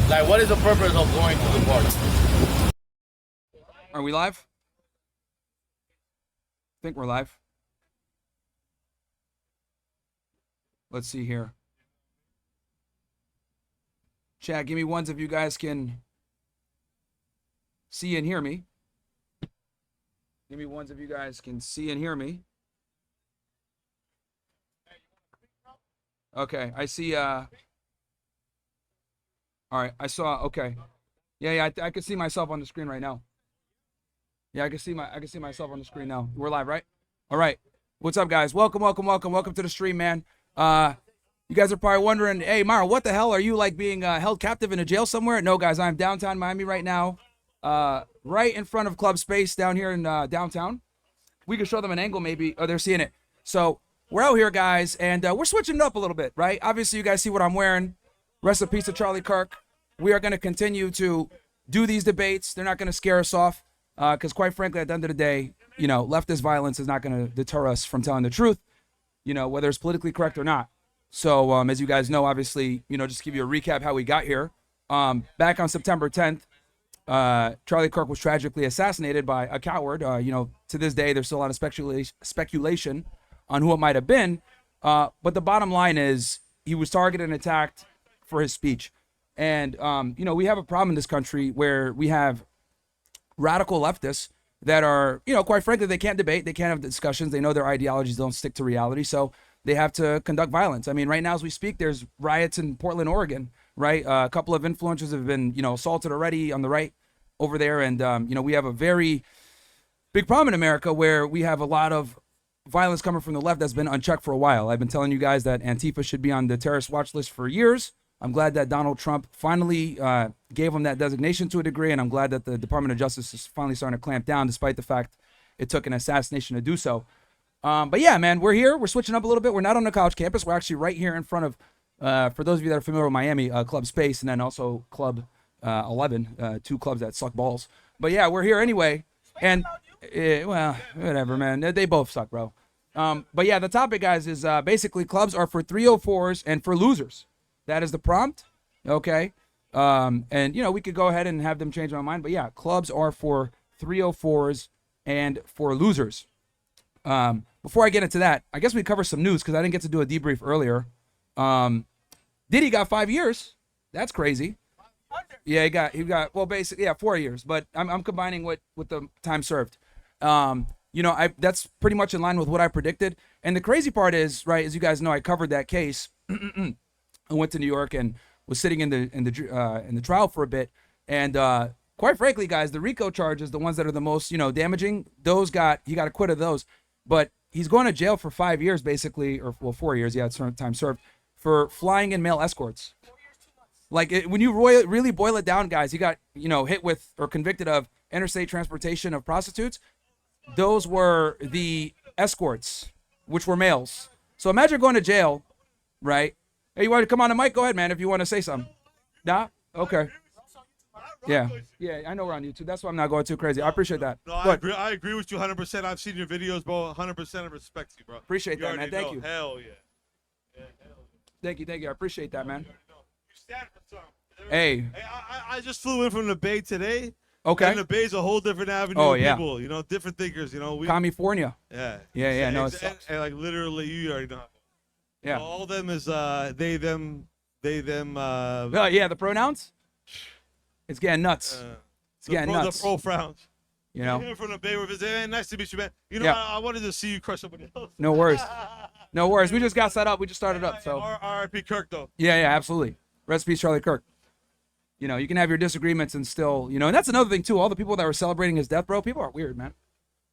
Like, what is the purpose of going to the party? Are we live? I think we're live. Let's see here. Chat, give me ones if you guys can see and hear me. Give me ones if you guys can see and hear me. Okay, I see. All right, I saw. Okay, yeah. I can see myself on the screen right now. Yeah, I can see myself on the screen now. We're live, right? All right. What's up, guys? Welcome to the stream, man. You guys are probably wondering, hey, Myron, what the hell are you like being held captive in a jail somewhere? No, guys, I'm downtown Miami right now, right in front of Club Space down here in downtown. We can show them an angle, maybe. Oh, they're seeing it. So we're out here, guys, and we're switching it up a little bit, right? Obviously, you guys see what I'm wearing. Rest in peace to Charlie Kirk. We are going to continue to do these debates. They're not going to scare us off because, quite frankly, at the end of the day, you know, leftist violence is not going to deter us from telling the truth, you know, whether it's politically correct or not. So, as you guys know, obviously, you know, just to give you a recap how we got here. Back on September 10th, Charlie Kirk was tragically assassinated by a coward. You know, to this day, there's still a lot of speculation on who it might have been. But the bottom line is he was targeted and attacked for his speech. And, you know, we have a problem in this country where we have radical leftists that are, you know, quite frankly, they can't debate. They can't have discussions. They know their ideologies don't stick to reality. So they have to conduct violence. I mean, right now as we speak, there's riots in Portland, Oregon, right? A couple of influencers have been, you know, assaulted already on the right over there. And, you know, we have a very big problem in America where we have a lot of violence coming from the left that's been unchecked for a while. I've been telling you guys that Antifa should be on the terrorist watch list for years. I'm glad that Donald Trump finally gave them that designation to a degree. And I'm glad that the Department of Justice is finally starting to clamp down, despite the fact it took an assassination to do so. But yeah, man, we're here. We're switching up a little bit. We're not on the college campus. We're actually right here in front of, for those of you that are familiar with Miami, Club Space, and then also Club 11, two clubs that suck balls. But yeah, we're here anyway. And, well, whatever, man. They both suck, bro. But yeah, the topic, guys, is basically clubs are for 304s and for losers. That is the prompt, okay? And, you know, we could go ahead and have them change my mind. But yeah, clubs are for 304s and for losers. Before I get into that, I guess we cover some news because I didn't get to do a debrief earlier. Diddy got 5 years. That's crazy. Yeah, he got well, basically, yeah, 4 years. But I'm combining with the time served. You know, that's pretty much in line with what I predicted. And the crazy part is, right, as you guys know, I covered that case. I went to New York and was sitting in the trial for a bit. And quite frankly, guys, the RICO charges, the ones that are the most, you know, damaging, he got acquitted of those. But he's going to jail for 5 years, basically, or well, 4 years. Yeah, it's time served for flying in male escorts. 4 years, 2 months. Like when you really boil it down, guys, he got, you know, hit with or convicted of interstate transportation of prostitutes. Those were the escorts, which were males. So imagine going to jail, right? Hey, you want to come on the mic? Go ahead, man, if you want to say something. Nah? Okay. Yeah, I know we're on YouTube. That's why I'm not going too crazy. I appreciate that. No, I agree with you 100%. I've seen your videos, bro. 100% I respect you, bro. Appreciate that, man. Thank you. Hell yeah. Hell yeah. Thank you. I appreciate that, man. You stand for something. Hey, I just flew in from the Bay today. Okay. And the Bay's a whole different avenue of people, you know, different thinkers, you know. California. Yeah. No, it sucks. And like literally, you already know. Yeah. You know, all of them is they, them. Yeah, the pronouns. It's getting nuts. It's getting nuts. The pro frowns. You know. Here from the Bay, we're visiting. Hey, nice to meet you, man. You know, yeah. I wanted to see you crush somebody else. No worries. No worries. We just got set up. We just started up. So. R.I.P. Kirk, though. Yeah, absolutely. Rest in peace, Charlie Kirk. You know, you can have your disagreements and still, you know, and that's another thing too. All the people that were celebrating his death, bro, people are weird, man.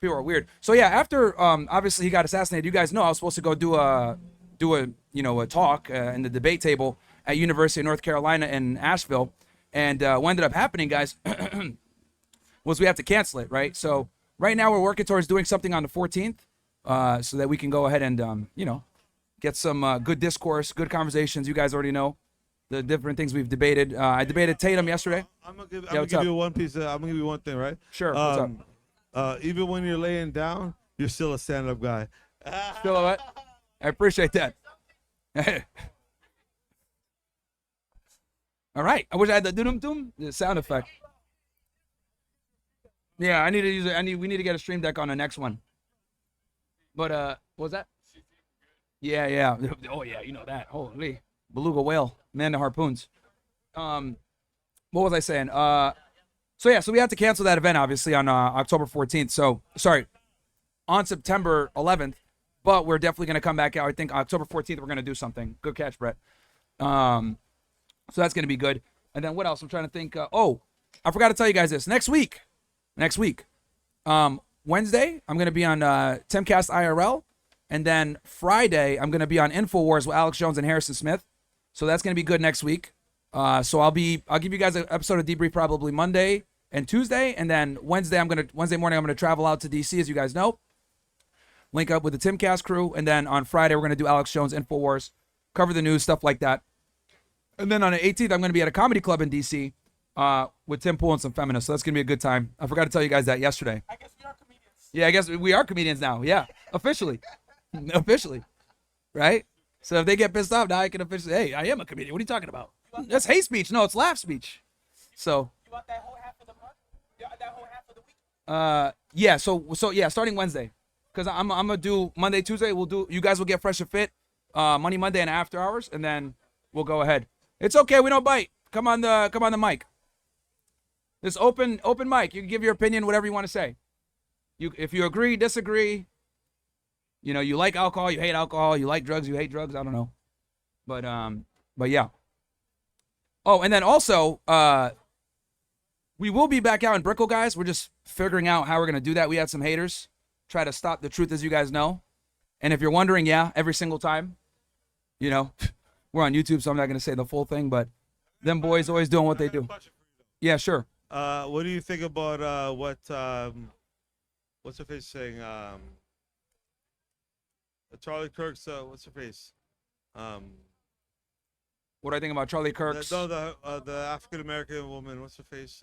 People are weird. So yeah, after obviously he got assassinated, you guys know I was supposed to go do a a talk in the debate table at University of North Carolina in Asheville, and what ended up happening, guys, was we have to cancel it, right? So right now we're working towards doing something on the 14th, so that we can go ahead and get some good discourse, good conversations. You guys already know the different things we've debated. I debated Tatum yesterday. I'm gonna give you one piece. I'm gonna give you one thing, right? Sure. What's up? Even when you're laying down, you're still a stand-up guy. Still a what? I appreciate that. All right. I wish I had the dum the sound effect. Yeah, I need to use it. We need to get a stream deck on the next one. But what was that? Yeah, yeah. Oh yeah, you know that. Holy beluga whale, man to harpoons. What was I saying? So yeah, so we had to cancel that event obviously on October 14th. So sorry, on September 11th. But we're definitely gonna come back out. I think October 14th we're gonna do something. Good catch, Brett. So that's gonna be good. And then what else? I'm trying to think. Oh, I forgot to tell you guys this. Next week, Wednesday I'm gonna be on Timcast IRL, and then Friday I'm gonna be on Infowars with Alex Jones and Harrison Smith. So that's gonna be good next week. So I'll give you guys an episode of Debrief probably Monday and Tuesday, and then Wednesday morning I'm gonna travel out to DC, as you guys know. Link up with the Timcast crew, and then on Friday we're gonna do Alex Jones Infowars, cover the news, stuff like that. And then on the 18th I'm gonna be at a comedy club in DC with Tim Pool and some feminists. So that's gonna be a good time. I forgot to tell you guys that yesterday. I guess we are comedians. Yeah, I guess we are comedians now. Yeah, officially, right? So if they get pissed off, now I can officially, hey, I am a comedian. What are you talking about? That's hate speech. No, it's laugh speech. So. You want that whole half of the month? That whole half of the week? Yeah. So yeah, starting Wednesday, because I'm gonna do Monday, Tuesday. You guys will get Fresh and Fit, Money Monday and after hours, and then we'll go ahead. It's okay. We don't bite. Come on the mic. This open mic. You can give your opinion, whatever you want to say. If you agree, disagree. You know, you like alcohol, you hate alcohol. You like drugs, you hate drugs. I don't know, but yeah. Oh, and then also, we will be back out in Brickell, guys. We're just figuring out how we're gonna do that. We had some haters try to stop the truth, as you guys know. And if you're wondering, yeah, every single time, you know, we're on YouTube, so I'm not gonna say the full thing, but them boys always doing what they do. Yeah, sure. What do you think about what's her face saying? Charlie Kirk's what's her face? What do I think about Charlie Kirk's? The African American woman. What's her face?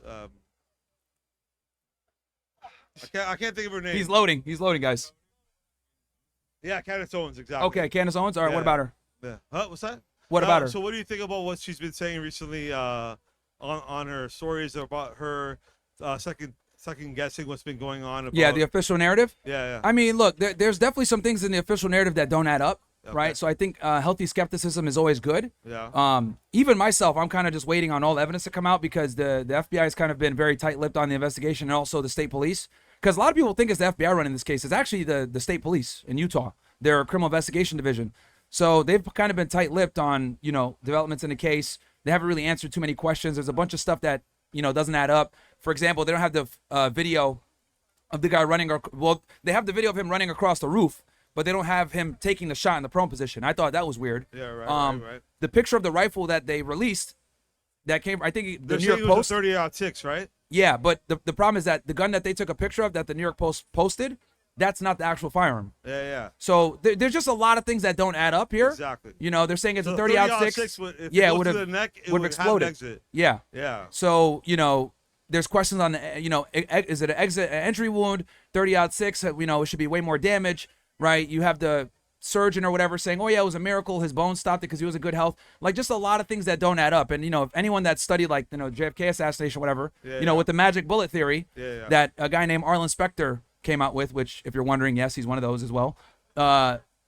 I can't think of her name. He's loading, guys. Yeah, Candace Owens, exactly. Okay, Candace Owens. All right, Yeah. what about her? Yeah. Huh? What's that? What about her? So what do you think about what she's been saying recently on her stories about her second guessing what's been going on? About, Yeah, the official narrative. yeah. I mean, look, there's definitely some things in the official narrative that don't add up, right? So I think healthy skepticism is always good. Yeah. Even myself, I'm kind of just waiting on all the evidence to come out because the FBI has kind of been very tight-lipped on the investigation, and also the state police. Because a lot of people think it's the FBI running this case. It's actually the state police in Utah, their criminal investigation division. So they've kind of been tight-lipped on, you know, developments in the case. They haven't really answered too many questions. There's a bunch of stuff that, you know, doesn't add up. For example, they don't have the video of the guy running. Well, they have the video of him running across the roof, but they don't have him taking the shot in the prone position. I thought that was weird. Yeah, right, right. The picture of the rifle that they released, that came, I think the New York Post. Post. 30-06, right? Yeah, but the problem is that the gun that they took a picture of, that the New York Post posted, that's not the actual firearm. Yeah. So there's just a lot of things that don't add up here. Exactly. You know, they're saying it's So a 30-06. It would have exploded. Exit. Yeah. Yeah. So, you know, there's questions on, you know, is it an entry wound? 30-06, you know, it should be way more damage, right? You have the surgeon or whatever saying, oh yeah, it was a miracle, his bones stopped it because he was in good health. Like, just a lot of things that don't add up. And, you know, if anyone that studied, like, you know, JFK assassination, whatever, you know, with the magic bullet theory that a guy named Arlen Specter came out with, which, if you're wondering, yes, he's one of those as well.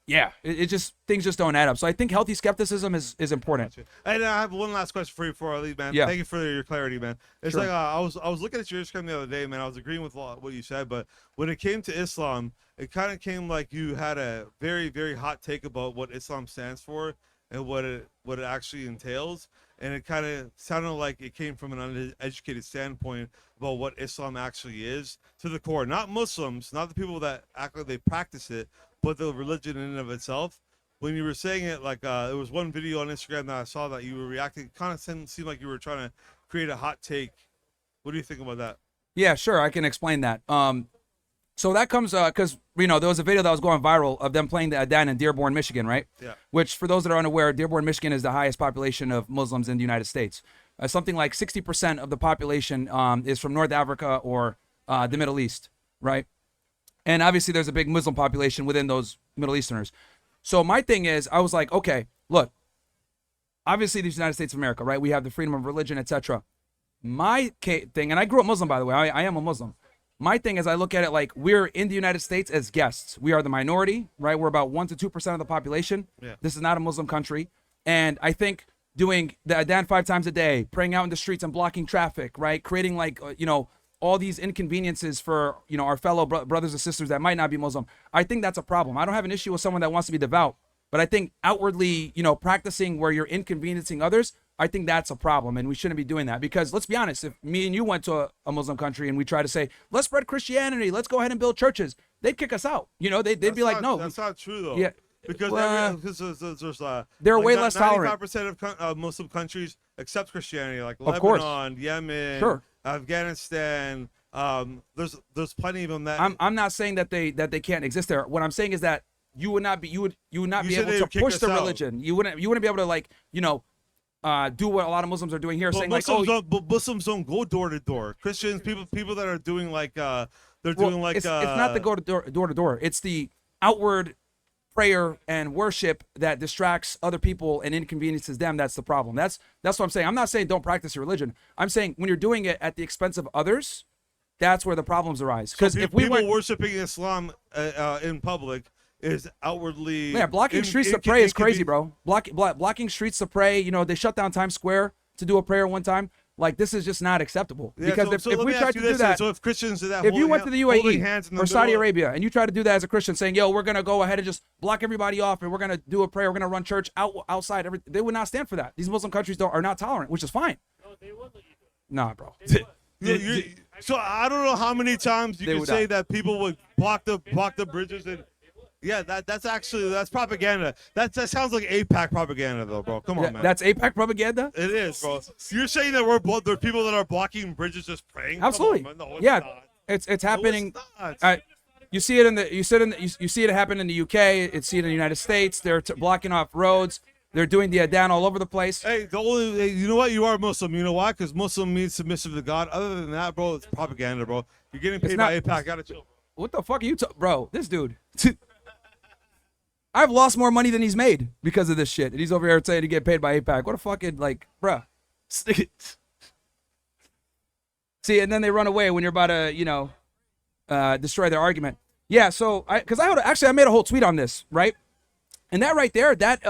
It just, things just don't add up. So I think healthy skepticism is important. And I have one last question for you before I leave, man. Yeah. Thank you for your clarity, man. It's Sure. like I was looking at your Instagram the other day, man. I was agreeing with what you said, but when it came to Islam, it kind of came like you had a very, very hot take about what Islam stands for and what it actually entails. And it kind of sounded like it came from an uneducated standpoint about what Islam actually is to the core. Not Muslims, not the people that act like they practice it, but the religion in and of itself. When you were saying it, like there was one video on Instagram that I saw that you were reacting, kind of seemed like you were trying to create a hot take. What do you think about that? Yeah, sure, I can explain that. So that comes because, you know, there was a video that was going viral of them playing the Adhan in Dearborn, Michigan, right? Yeah. Which, for those that are unaware, Dearborn, Michigan is the highest population of Muslims in the United States. Something like 60% of the population is from North Africa or the Middle East, right? And obviously there's a big Muslim population within those Middle Easterners. So my thing is, I was like, okay, look, obviously the United States of America, right? We have the freedom of religion, etc. My thing, and I grew up Muslim, by the way. I am a Muslim. My thing is I look at it like we're in the United States as guests. We are the minority, right? We're about 1 to 2% of the population. Yeah. This is not a Muslim country. And I think doing the Adhan 5 times a day, praying out in the streets and blocking traffic, right? Creating like, all these inconveniences for, our fellow brothers and sisters that might not be Muslim. I think that's a problem. I don't have an issue with someone that wants to be devout, but I think outwardly, practicing where you're inconveniencing others, I think that's a problem, and we shouldn't be doing that. Because let's be honest, if me and you went to a Muslim country and we try to say, let's spread Christianity, let's go ahead and build churches, they'd kick us out. They'd be like, no. That's not true, though. Yeah. Because they're way like less tolerant. 95% of Muslim countries accept Christianity, like Of course. Lebanon, Yemen, Sure. Afghanistan. There's plenty of them that I'm not saying that they can't exist there. What I'm saying is that you would not be You able said they to would kick push us the out. religion. You wouldn't be able to do what a lot of Muslims are doing here, saying Muslims don't go door to door. Christians, people that are doing it's not the go to door to door. It's the outward prayer and worship that distracts other people and inconveniences them. That's the problem. That's what I'm saying. I'm not saying don't practice your religion. I'm saying when you're doing it at the expense of others, that's where the problems arise. Because if we were worshiping Islam in public is outwardly blocking streets to pray is crazy, bro. Blocking streets to pray. They shut down Times Square to do a prayer one time. Like, this is just not acceptable. Because if we tried to do that, so if Christians did that, if you went to the UAE or Saudi middle, Arabia and you try to do that as a Christian, saying, yo, we're going to go ahead and just block everybody off and we're going to do a prayer, we're going to run church outside, they would not stand for that. These Muslim countries are not tolerant, which is fine. No, they would let you do it. Nah, bro. So I don't know how many times you can say that people would block the bridges and. Yeah, that's propaganda. That sounds like AIPAC propaganda, though, bro. Come on, man. That's AIPAC propaganda? It is, bro. You're saying that there are people that are blocking bridges just praying? Absolutely. Come on, man. No, yeah, not. it's happening. No, it's not. You see it happen in the UK. It's seen in the United States. They're blocking off roads. They're doing the Adhan all over the place. Hey, you know what? You are Muslim. You know why? Because Muslim means submissive to God. Other than that, bro, it's propaganda, bro. You're getting paid by AIPAC. Gotta chill. What the fuck are you bro? This dude. I've lost more money than he's made because of this shit. And he's over here saying to get paid by AIPAC. What a fucking, bruh. See, and then they run away when you're about to, destroy their argument. Yeah, so, I made a whole tweet on this, right? And that right there, that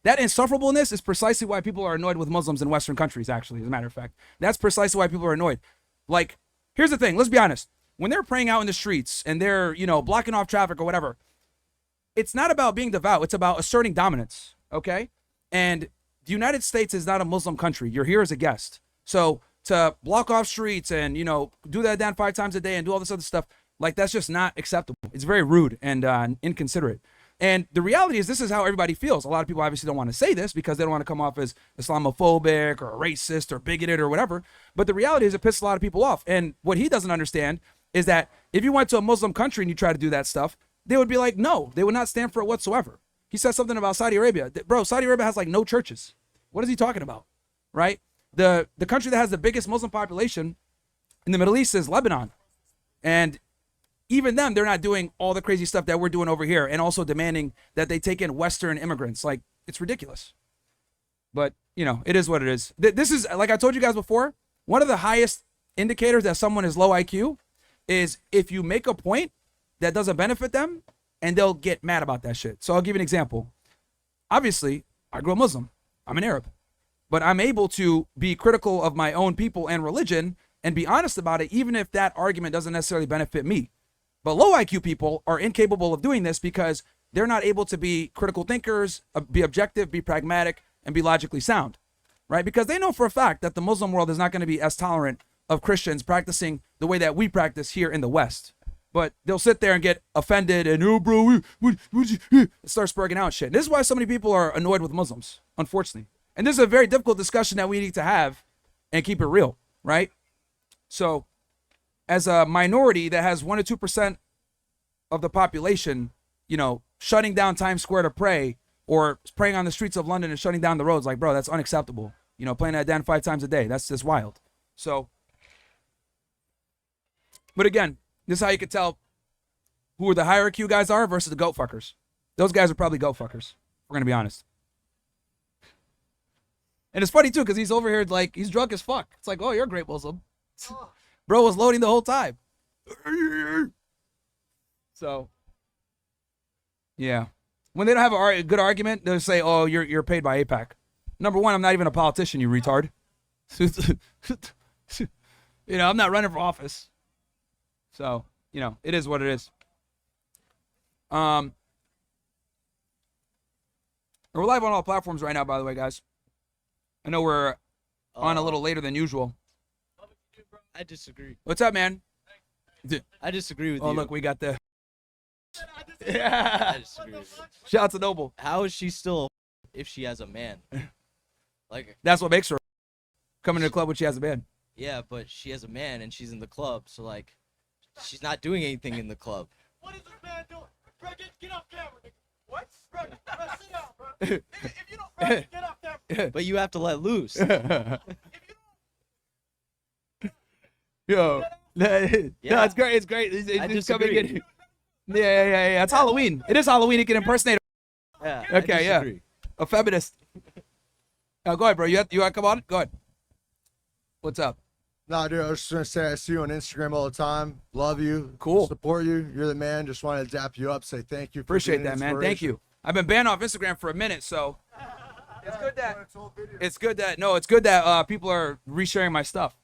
insufferableness is precisely why people are annoyed with Muslims in Western countries, actually, as a matter of fact. That's precisely why people are annoyed. Like, here's the thing. Let's be honest. When they're praying out in the streets and they're, blocking off traffic or whatever, it's not about being devout. It's about asserting dominance, okay? And the United States is not a Muslim country. You're here as a guest. So to block off streets and, do that Adhan 5 times a day and do all this other stuff, that's just not acceptable. It's very rude and inconsiderate. And the reality is this is how everybody feels. A lot of people obviously don't want to say this because they don't want to come off as Islamophobic or racist or bigoted or whatever. But the reality is it pisses a lot of people off. And what he doesn't understand is that if you went to a Muslim country and you try to do that stuff, they would be like, no, they would not stand for it whatsoever. He said something about Saudi Arabia. Bro, Saudi Arabia has no churches. What is he talking about? Right? The country that has the biggest Muslim population in the Middle East is Lebanon. And even them, they're not doing all the crazy stuff that we're doing over here and also demanding that they take in Western immigrants. It's ridiculous. But, it is what it is. This is, like I told you guys before, one of the highest indicators that someone is low IQ is if you make a point that doesn't benefit them, and they'll get mad about that shit. So I'll give you an example. Obviously, I grew up Muslim. I'm an Arab. But I'm able to be critical of my own people and religion and be honest about it, even if that argument doesn't necessarily benefit me. But low IQ people are incapable of doing this because they're not able to be critical thinkers, be objective, be pragmatic, and be logically sound, right? Because they know for a fact that the Muslim world is not going to be as tolerant of Christians practicing the way that we practice here in the West. But they'll sit there and get offended and, oh, bro, start spurging out shit. And this is why so many people are annoyed with Muslims, unfortunately. And this is a very difficult discussion that we need to have and keep it real, right? So as a minority that has 1 or 2% of the population, shutting down Times Square to pray or praying on the streets of London and shutting down the roads, bro, that's unacceptable. Playing that Adhan 5 times a day, that's just wild. So, but again, this is how you can tell who the higher IQ guys are versus the goat fuckers. Those guys are probably goat fuckers. We're going to be honest. And it's funny too, because he's over here like he's drunk as fuck. It's like, oh, you're a great Muslim. Bro was loading the whole time. So, yeah. When they don't have a good argument, they'll say, oh, you're paid by AIPAC. Number one, I'm not even a politician, you retard. I'm not running for office. So, it is what it is. We're live on all platforms right now, by the way, guys. I know we're on a little later than usual. I disagree. What's up, man? I disagree with you. Oh, look, we got the... I Yeah. disagree with you. Shout out to Noble. How is she still if she has a man? Like, That's what makes her coming to the club when she has a band. yeah, but she has a man and she's in the club, so like, she's not doing anything in the club. What is this man doing? Bro, get off camera, nigga. What? Bro, sit down, bro. If you don't, bro, get off camera. But you have to let loose. Yo. No, Yeah. it's great. It's great. He's I just coming disagree. in. Yeah. It's Halloween. It is Halloween. He can impersonate Yeah. Okay, yeah. disagree. a feminist. Go ahead, bro. You want to come on? Go ahead. What's up? No, dude, I was just gonna say I see you on Instagram all the time. Love you. Cool. Support you. You're the man. Just wanted to dap you up, say thank you. For Appreciate being that, an man. Thank inspiration. you. I've been banned off Instagram for a minute, so it's good that people are resharing my stuff.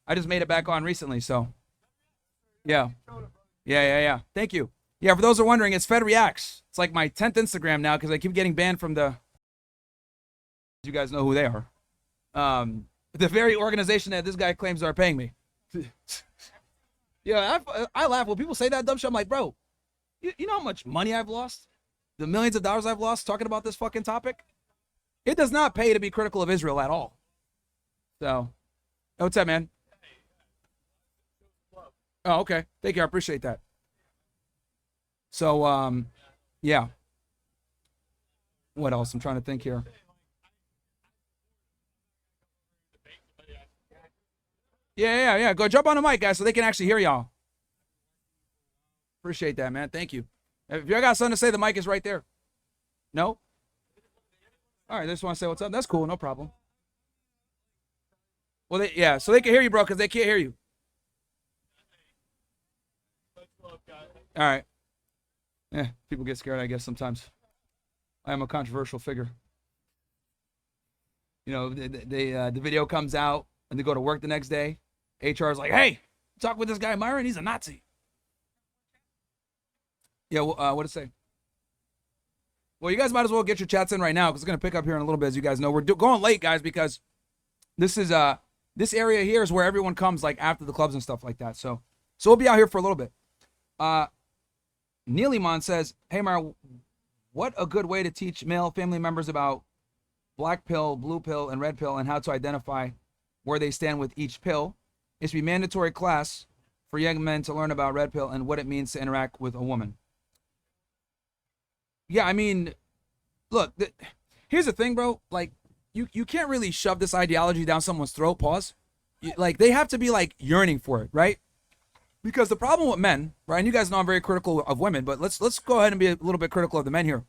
I just made it back on recently, so yeah. Thank you. Yeah, for those who are wondering, it's Fed Reacts. It's like my 10th Instagram now because I keep getting banned from the. You guys know who they are. The very organization that this guy claims are paying me. Yeah, I laugh when people say that dumb shit. I'm like, bro, you know how much money I've lost? The millions of dollars I've lost talking about this fucking topic? It does not pay to be critical of Israel at all. So, what's up, man? Oh, okay. Thank you. I appreciate that. So, yeah. What else? I'm trying to think here. Yeah. Go jump on the mic, guys, so they can actually hear y'all. Appreciate that, man. Thank you. If you got something to say, the mic is right there. No? All right, they just want to say what's up. That's cool. No problem. Well, so they can hear you, bro, because they can't hear you. All right. Yeah, people get scared, I guess, sometimes. I am a controversial figure. The video comes out, and they go to work the next day. HR is like, hey, talk with this guy, Myron. He's a Nazi. Yeah, what to say? Well, you guys might as well get your chats in right now because it's going to pick up here in a little bit. As you guys know, we're going late, guys, because this is this area here is where everyone comes like after the clubs and stuff like that. So we'll be out here for a little bit. Neelimon says, hey, Myron, what a good way to teach male family members about black pill, blue pill, and red pill and how to identify where they stand with each pill. It should be mandatory class for young men to learn about red pill and what it means to interact with a woman. Yeah, I mean, look, here's the thing, bro. Like, you can't really shove this ideology down someone's throat, pause. Like, they have to be, like, yearning for it, right? Because the problem with men, right, and you guys know I'm very critical of women, but let's go ahead and be a little bit critical of the men here.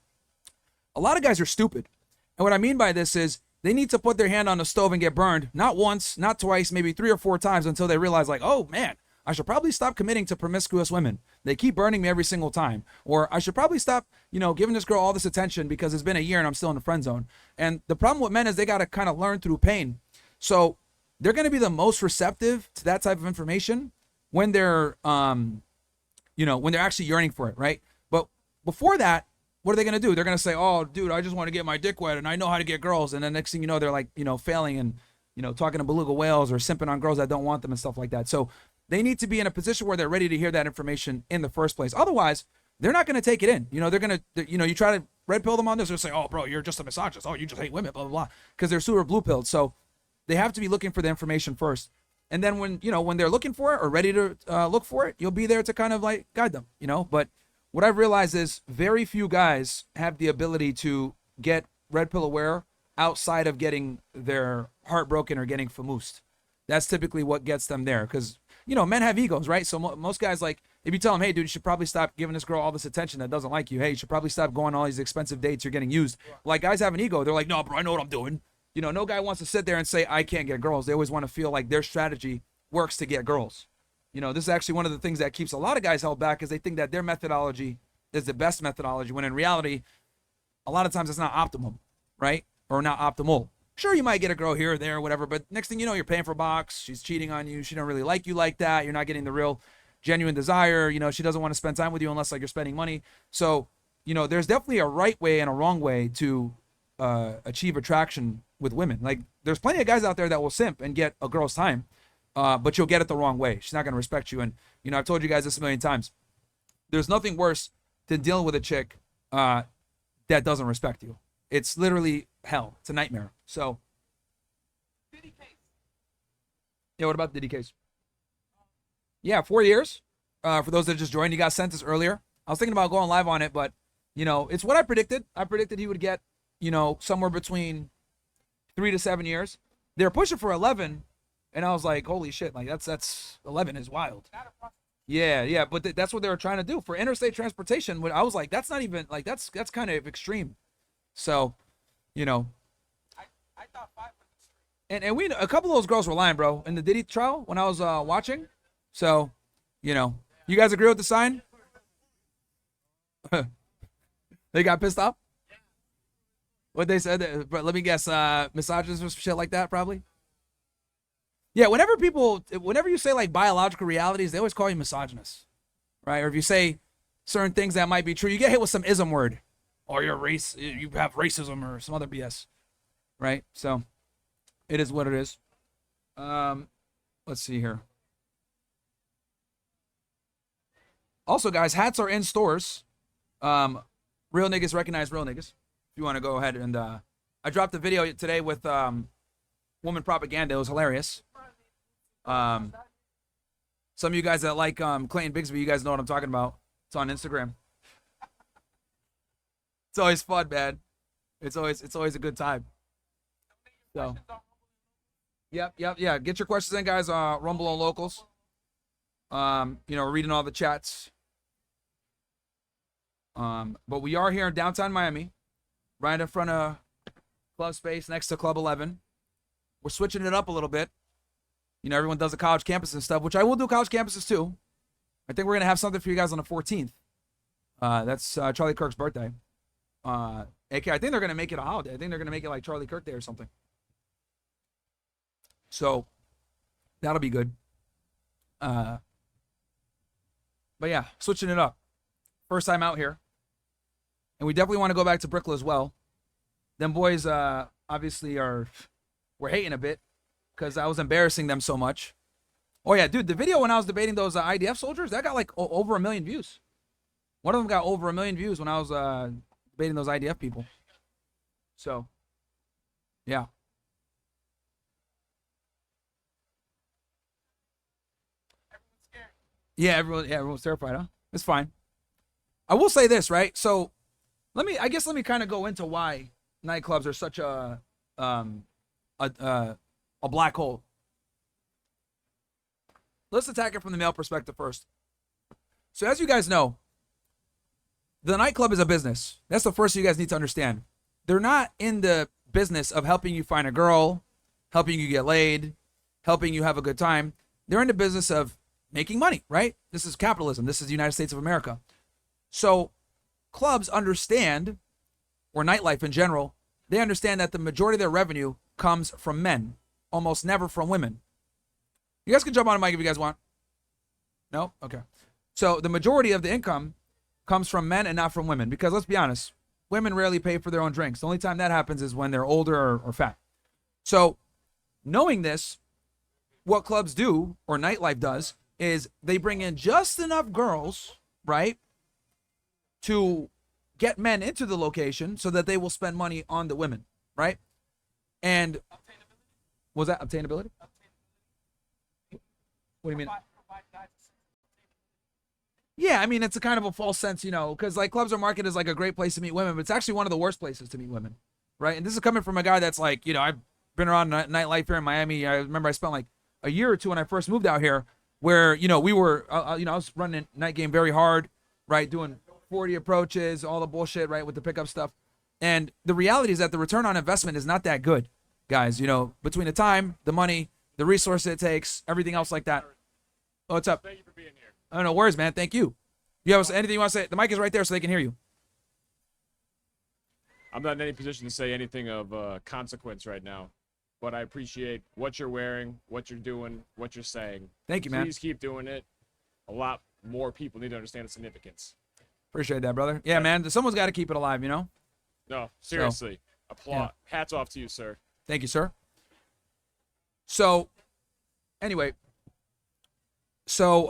A lot of guys are stupid. And what I mean by this is they need to put their hand on the stove and get burned, not once, not twice, maybe 3 or 4 times until they realize, like, oh, man, I should probably stop committing to promiscuous women. They keep burning me every single time. Or I should probably stop, giving this girl all this attention because it's been a year and I'm still in the friend zone. And the problem with men is they got to kind of learn through pain. So they're going to be the most receptive to that type of information when they're, when they're actually yearning for it, right? But before that, what are they going to do? They're going to say, oh, dude, I just want to get my dick wet and I know how to get girls. And then next thing you know, they're like, failing and, talking to beluga whales or simping on girls that don't want them and stuff like that. So they need to be in a position where they're ready to hear that information in the first place. Otherwise, they're not going to take it in. They're going to, you try to red pill them on this. They'll say, oh, bro, you're just a misogynist. Oh, you just hate women, blah, blah, blah. Because they're super blue pilled. So they have to be looking for the information first. And then when they're looking for it or ready to look for it, you'll be there to kind of like guide them, But what I've realized is very few guys have the ability to get red pill aware outside of getting their heart broken or getting famoosed. That's typically what gets them there because, men have egos, right? So most guys, like, if you tell them, hey, dude, you should probably stop giving this girl all this attention that doesn't like you. Hey, you should probably stop going on all these expensive dates. You're getting used. Like, guys have an ego. They're like, no, bro, I know what I'm doing. You know, no guy wants to sit there and say, I can't get girls. They always want to feel like their strategy works to get girls. You know, this is actually one of the things that keeps a lot of guys held back, is they think that their methodology is the best methodology, when in reality, a lot of times it's not optimum, right? Or not optimal. Sure, you might get a girl here or there or whatever, but next thing you know, you're paying for a box. She's cheating on you. She don't really like you like that. You're not getting the real genuine desire. You know, she doesn't want to spend time with you unless like you're spending money. So, you know, there's definitely a right way and a wrong way to achieve attraction with women. Like, there's plenty of guys out there that will simp and get a girl's time, but you'll get it the wrong way. She's not going to respect you. And, you know, I've told you guys this a million times. There's nothing worse than dealing with a chick that doesn't respect you. It's literally hell. It's a nightmare. So, yeah, what about the Diddy case? Yeah, 4 years. For those that just joined, you got sentenced earlier. I was thinking about going live on it, but, you know, it's what I predicted. I predicted he would get, you know, somewhere between 3 to 7 years. They're pushing for 11, and I was like, holy shit, like that's 11 is wild. Yeah, but that's what they were trying to do for interstate transportation. I was like, that's not even like that's kind of extreme. So, you know, I thought 5 was extreme. and we a couple of those girls were lying, bro, in the Diddy trial when I was watching. So, you know, you guys agree with the sign? They got pissed off. What they said, but let me guess, misogynist or some shit like that, probably. Yeah, whenever you say like biological realities, they always call you misogynist, right? Or if you say certain things that might be true, you get hit with some ism word, or you have racism or some other BS, right? So it is what it is. Let's see here. Also, guys, hats are in stores. Real niggas recognize real niggas. If you want to go ahead and I dropped a video today with woman propaganda. It was hilarious. Some of you guys that like Clayton Bigsby, you guys know what I'm talking about. It's on Instagram. It's always fun, man. It's always a good time. So, yep. Get your questions in, guys. Rumble on Locals. You know, reading all the chats. But we are here in downtown Miami, right in front of Club Space, next to Club 11. We're switching it up a little bit. You know, everyone does the college campus and stuff, which I will do college campuses too. I think we're going to have something for you guys on the 14th. That's Charlie Kirk's birthday. AK, I think they're going to make it a holiday. I think they're going to make it like Charlie Kirk Day or something. So, that'll be good. But yeah, switching it up. First time out here. And we definitely want to go back to Brickell as well. Them boys obviously we're hating a bit because I was embarrassing them so much. Oh yeah, dude, the video when I was debating those IDF soldiers, that got like over 1 million views. One of them got over 1 million views when I was debating those IDF people. So, yeah. Yeah, everyone's terrified, huh? It's fine. I will say this, right? So, let me kind of go into why nightclubs are such a black hole. Let's attack it from the male perspective first. So, as you guys know, the nightclub is a business. That's the first thing you guys need to understand. They're not in the business of helping you find a girl, helping you get laid, helping you have a good time. They're in the business of making money, right? This is capitalism. This is the United States of America. So clubs understand, or nightlife in general, they understand that the majority of their revenue comes from men, almost never from women. You guys can jump on a mic if you guys want. No? Okay. So the majority of the income comes from men and not from women, because let's be honest, women rarely pay for their own drinks. The only time that happens is when they're older or fat. So knowing this, what clubs do, or nightlife does, is they bring in just enough girls, right, to get men into the location so that they will spend money on the women, right? And was that obtainability? What do you mean? Yeah, I mean, it's a kind of a false sense, you know, because like clubs are marketed as like a great place to meet women, but it's actually one of the worst places to meet women, right? And this is coming from a guy that's like, you know, I've been around nightlife here in Miami. I remember I spent like a year or two when I first moved out here where, you know, we were, I was running night game very hard, right? Doing 40 approaches, all the bullshit, right? With the pickup stuff. And the reality is that the return on investment is not that good. guys. You know, between the time, the money, the resource it takes, everything else like that. Oh, what's up? Thank you for being here. Oh, no worries, man. Thank you. You have anything you want to say? The mic is right there so they can hear you. I'm not in any position to say anything of consequence right now, but I appreciate what you're wearing, what you're doing, what you're saying. Thank you, man. Please keep doing it. A lot more people need to understand the significance. Appreciate that, brother. Yeah, man. Someone's got to keep it alive, you know? No, seriously. Applaud. yeah. Hats off to you, sir. Thank you, sir. So, anyway. So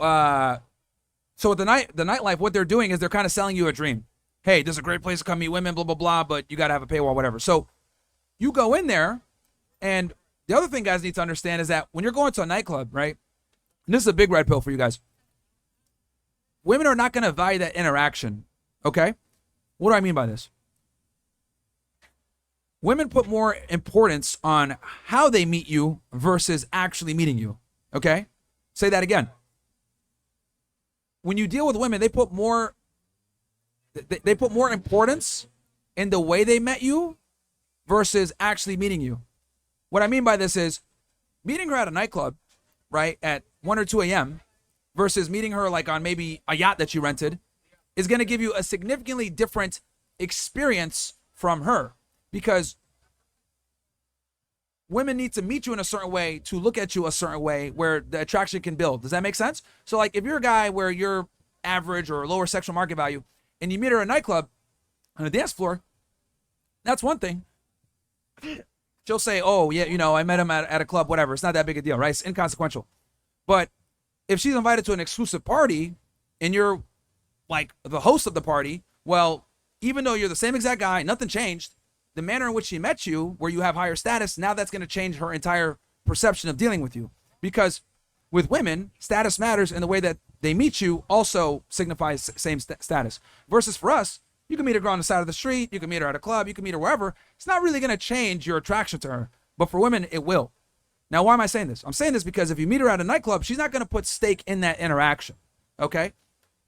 with the nightlife, what they're doing is they're kind of selling you a dream. Hey, this is a great place to come meet women, blah, blah, blah, but you got to have a paywall, whatever. So you go in there, and the other thing guys need to understand is that when you're going to a nightclub, right, and this is a big red pill for you guys, women are not going to value that interaction, okay? What do I mean by this? Women put more importance on how they meet you versus actually meeting you, okay? Say that again. When you deal with women, they put more importance in the way they met you versus actually meeting you. What I mean by this is meeting her at a nightclub, right, at 1 or 2 a.m. versus meeting her like on maybe a yacht that you rented is going to give you a significantly different experience from her, because women need to meet you in a certain way to look at you a certain way where the attraction can build. Does that make sense? So like if you're a guy where you're average or lower sexual market value and you meet her at a nightclub on a dance floor, that's one thing. She'll say, oh, yeah, you know, I met him at a club, whatever. It's not that big a deal, right? It's inconsequential. But if she's invited to an exclusive party and you're like the host of the party, well, even though you're the same exact guy, nothing changed. The manner in which she met you, where you have higher status, now that's going to change her entire perception of dealing with you. Because with women, status matters, and the way that they meet you also signifies same status. Versus for us, you can meet a girl on the side of the street, you can meet her at a club, you can meet her wherever. It's not really going to change your attraction to her. But for women, it will. Now, why am I saying this? I'm saying this because if you meet her at a nightclub, she's not going to put stake in that interaction. Okay?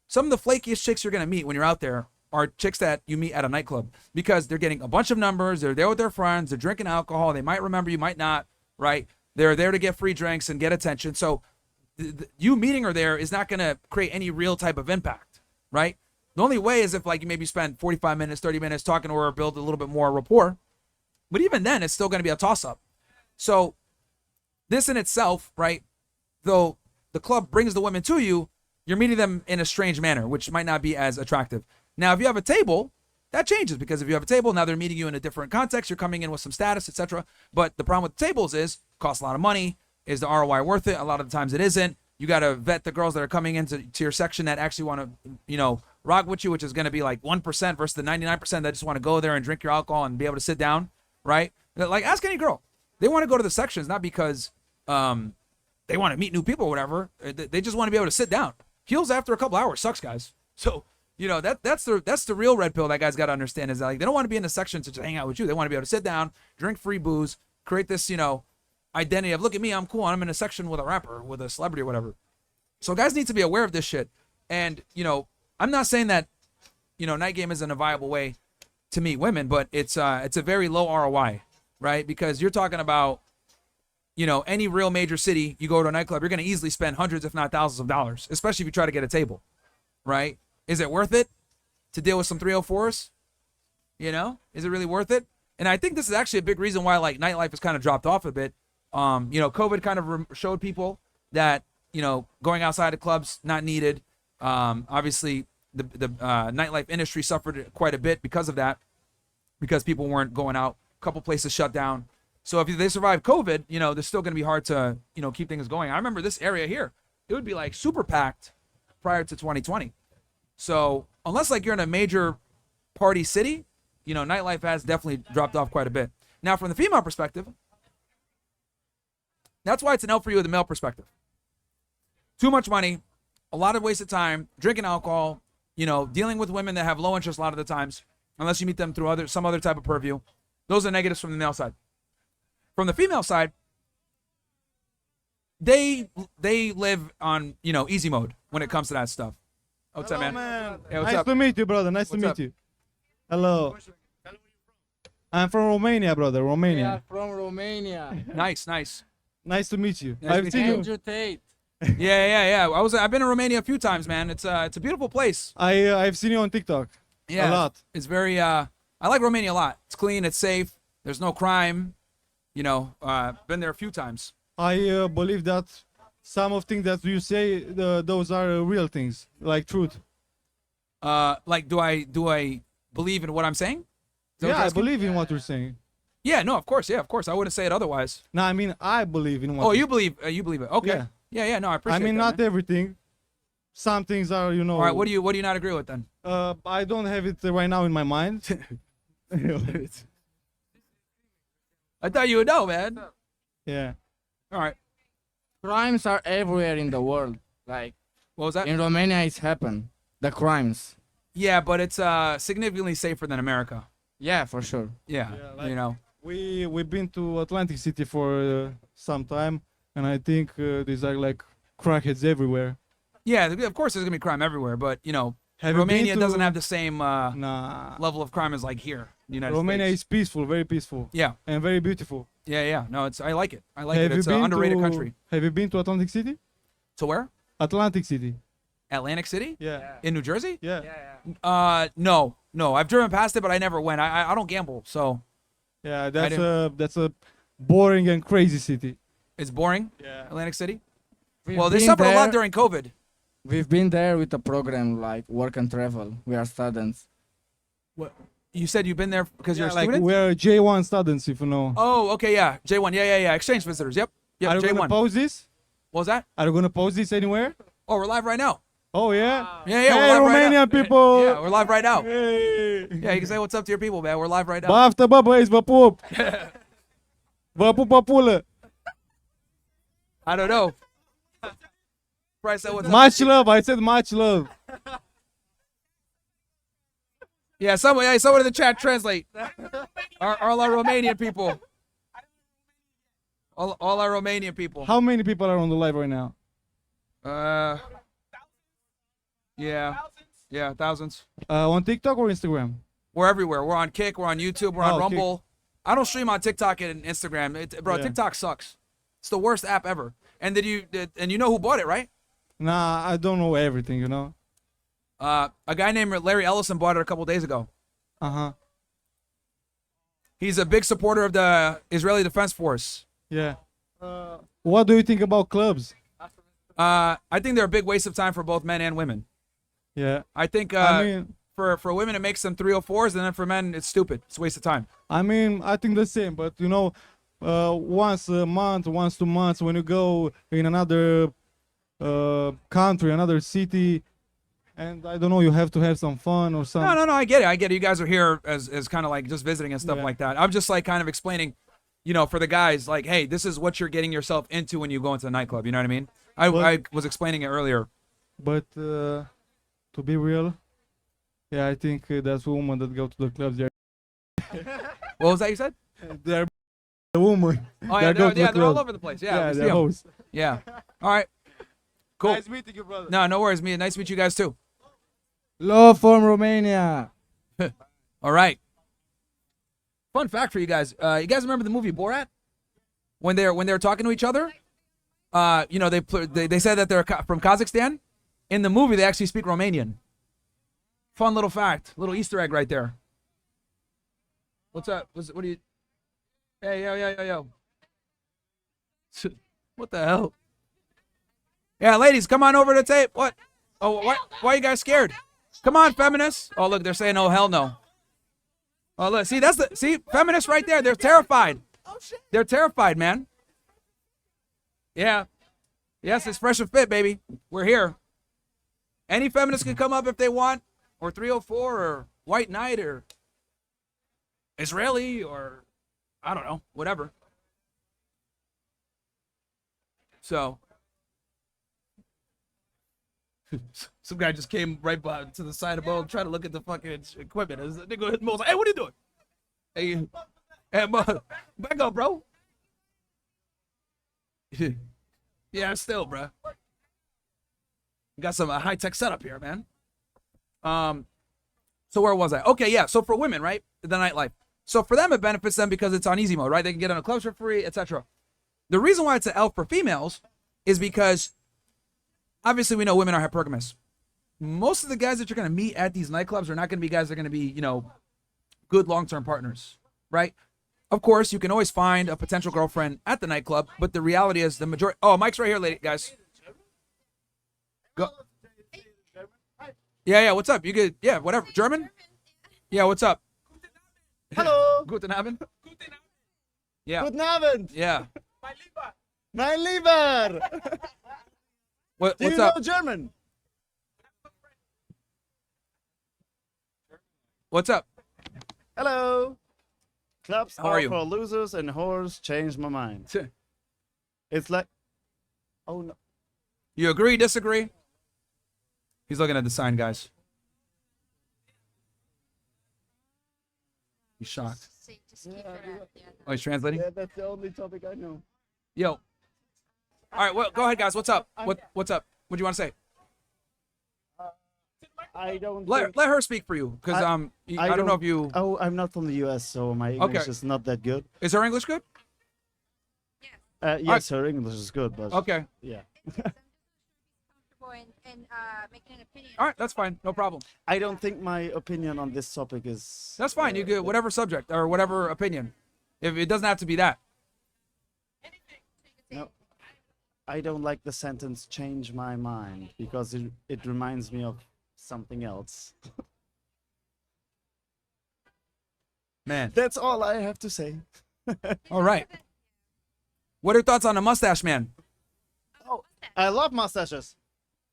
Some of the flakiest chicks you're going to meet when you're out there are chicks that you meet at a nightclub, because they're getting a bunch of numbers, they're there with their friends, they're drinking alcohol, they might remember you, might not, right? They're there to get free drinks and get attention. So you meeting her there is not going to create any real type of impact, right? The only way is if like you maybe spend 45 minutes, 30 minutes talking to her, build a little bit more rapport. But even then, it's still going to be a toss-up. So this in itself, right, though the club brings the women to you, you're meeting them in a strange manner, which might not be as attractive. Now, if you have a table, that changes, because if you have a table, now they're meeting you in a different context. You're coming in with some status, etc. But the problem with tables is it costs a lot of money. Is the ROI worth it? A lot of the times it isn't. You got to vet the girls that are coming into your section that actually want to, you know, rock with you, which is going to be like 1% versus the 99% that just want to go there and drink your alcohol and be able to sit down, right? Like, ask any girl. They want to go to the sections not because they want to meet new people or whatever. They just want to be able to sit down. Heels after a couple hours sucks, guys. So, you know, that's the real red pill that guys got to understand, is that like they don't want to be in the section to just hang out with you. They want to be able to sit down, drink free booze, create this, you know, identity of, look at me, I'm cool, I'm in a section with a rapper, with a celebrity or whatever. So guys need to be aware of this shit. And, you know, I'm not saying that, you know, night game isn't a viable way to meet women, but it's a very low ROI, right? Because you're talking about, you know, any real major city, you go to a nightclub, you're going to easily spend hundreds, if not thousands of dollars, especially if you try to get a table, right? Is it worth it to deal with some 304s? You know, is it really worth it? And I think this is actually a big reason why like nightlife has kind of dropped off a bit. You know, COVID kind of showed people that, you know, going outside of clubs, not needed. Obviously, the nightlife industry suffered quite a bit because of that, because people weren't going out. A couple places shut down. So if they survive COVID, you know, they're still going to be hard to, you know, keep things going. I remember this area here, it would be like super packed prior to 2020. So unless like you're in a major party city, you know, nightlife has definitely dropped off quite a bit. Now, from the female perspective, that's why it's an L for you with the male perspective. Too much money, a lot of wasted time, drinking alcohol, you know, dealing with women that have low interest a lot of the times, unless you meet them through some other type of purview. Those are negatives from the male side. From the female side, they live on, you know, easy mode when it comes to that stuff. What's up, man? Hey, what's Nice up? to meet you, brother. Nice What's to meet up? you. Hello. I'm from Romania, brother. We are Romania. from Romania. Nice, nice. Nice to meet you. Nice to I've meet seen you. you. Andrew Tate. Yeah. I've been in Romania a few times, man. It's a beautiful place. I've seen you on TikTok. Yeah, A lot. It's very I like Romania a lot. It's clean, it's safe. There's no crime. You know, been there a few times. I believe that some of things that you say, those are real things, like truth. Like, do I believe in what I'm saying? Is that what Yeah, you're I asking? believe in what you're saying. Yeah, no, of course. Yeah, of course. I wouldn't say it otherwise. No, I mean I believe in what. Oh, you believe it. Okay. Yeah. No, I I appreciate mean that, not man. everything. Some things are, you know. All right, what do you not agree with then? I don't have it right now in my mind. I thought you would know, man. Yeah. All right. Crimes are everywhere in the world. Like What was that? in Romania, it's happened. The crimes. Yeah, but it's significantly safer than America. Yeah, for sure. Yeah, Yeah, like- you know. We've been to Atlantic City for some time, and I think there's like crackheads everywhere. Yeah, of course there's gonna be crime everywhere, but you know, Have you been Romania to- doesn't have the same Nah. level of crime as like here, in the United Romania States. is peaceful, very peaceful, Yeah, and very beautiful. yeah. No, I like it. I like Have it. you It's an been underrated to, country. Have you been to Atlantic City? To where? Atlantic City. Atlantic City? Yeah. In New Jersey? Yeah. No. I've driven past it, but I never went. I don't gamble, so Yeah. didn't- That's a boring and crazy city. it's boring. Yeah. Atlantic City. We've Well, they been suffered a lot there- during COVID. We've been there with a program like work and travel. We are students. You said you've been there because Yeah, you're a like student. we're J1 students, if you know. Oh, okay, yeah. J1. Yeah. Exchange visitors. Yep. Are you J1. gonna post this? What was that? Are you gonna post this anywhere? Oh, we're live right now. Oh yeah. Yeah. Hey, We're live Romanian right now. people. Yeah, we're live right now. Hey. Yeah, you can say what's up to your people, man. We're live right now. Baftă, bă, băieți, vă pup! Vă pup, păpulă! I don't know. Bryce said what's up. Much love, I said much love. Yeah, someone in the chat translate. All our Romanian people. All our Romanian people. How many people are on the live right now? Yeah, thousands. On TikTok or Instagram? We're everywhere. We're on Kick. We're on YouTube. We're on Oh, Kick. Rumble. I don't stream on TikTok and Instagram. Bro, Yeah. TikTok sucks. It's the worst app ever. And you know who bought it, right? Nah, I don't know everything, you know? A guy named Larry Ellison bought it a couple days ago. Uh-huh. He's a big supporter of the Israeli Defense Force. Yeah. What do you think about clubs? I think they're a big waste of time for both men and women. Yeah. I think I mean, for women it makes them 304s, and then for men it's stupid. It's a waste of time. I think the same, but you know, once a month, once 2 months, when you go in another country, another city, and I don't know, you have to have some fun or something. No, I get it. You guys are here as kind of like just visiting and stuff Yeah. like that. I'm just like kind of explaining, you know, for the guys, like, hey, this is what you're getting yourself into when you go into the nightclub. You know what I mean? I was explaining it earlier. But to be real, yeah, I think that's women that go to the clubs. What was that you said? They're the woman. Oh yeah, that go to the they're all club. over the place. Yeah, we see they're 'em. hoes. Yeah. All right. Cool. Nice meeting you, brother. No worries, Mia. Nice to meet you guys too. Love from Romania. All right. Fun fact for you guys. You guys remember the movie Borat? When they're talking to each other, you know, they said that they're from Kazakhstan. In the movie, they actually speak Romanian. Fun little fact, little Easter egg right there. What's up? What do you? Hey, yo. What the hell? Yeah, ladies, come on over to the tape. What? Oh, why are you guys scared? Come on, feminists. Oh, look, they're saying, oh, hell no. Oh, look, see, feminists right there. They're terrified. They're terrified, man. Yeah. Yes, it's fresh and fit, baby. We're here. Any feminist can come up if they want, or 304, or White Knight, or Israeli, or I don't know, whatever. So, some guy just came right by to the side of the boat trying to look at the fucking equipment. This nigga hit Mo, was like, hey, what are you doing? Hey, Mo, back up, bro. Yeah, still, bro. Got some high-tech setup here, man. So where was I? Okay, yeah. So for women, right? The nightlife. So for them, it benefits them because it's on easy mode, right? They can get on the clubs for free, etc. The reason why it's an L for females is because obviously we know women are hypergamous. Most of the guys that you're going to meet at these nightclubs are not going to be guys that are going to be, you know, good long-term partners, right? Of course, you can always find a potential girlfriend at the nightclub, but the reality is the majority. Oh, Mike's right here, lady, guys. Go. Yeah, what's up? You good? Yeah, whatever. German? Yeah, what's up? Hello. Guten Abend. Yeah. Guten Abend. Yeah. Mein Lieber. Do What's you up? know German? What's up? Hello. Clubs How are you? for losers and whores changed my mind. It's like, oh no. You agree, disagree? He's looking at the sign, guys. He's shocked. Oh, he's translating? Yeah, that's the only topic I know. Yo. All right, well, go ahead, guys. What's up? What's up? What do you want to say? I don't. Let her speak for you, because I don't know if you. Oh, I'm not from the U.S., so my English Okay. is not that good. Is her English good? Yes, her English is good, but Okay. yeah. Making an opinion. All right, that's fine. No problem. I don't think my opinion on this topic is. That's fine. You get whatever subject or whatever opinion. If it doesn't have to be that. No, I don't like the sentence "change my mind" because it reminds me of something else. Man. That's all I have to say. All right. What are your thoughts on the mustache man? Oh, I love mustaches.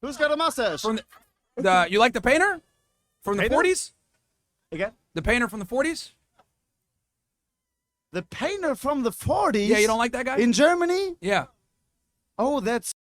Who's got a mustache? From the you like the painter? From the Painter? 40s? Again? The painter from the 40s? The painter from the 40s? Yeah, you don't like that guy? In Germany? Yeah. Oh, that's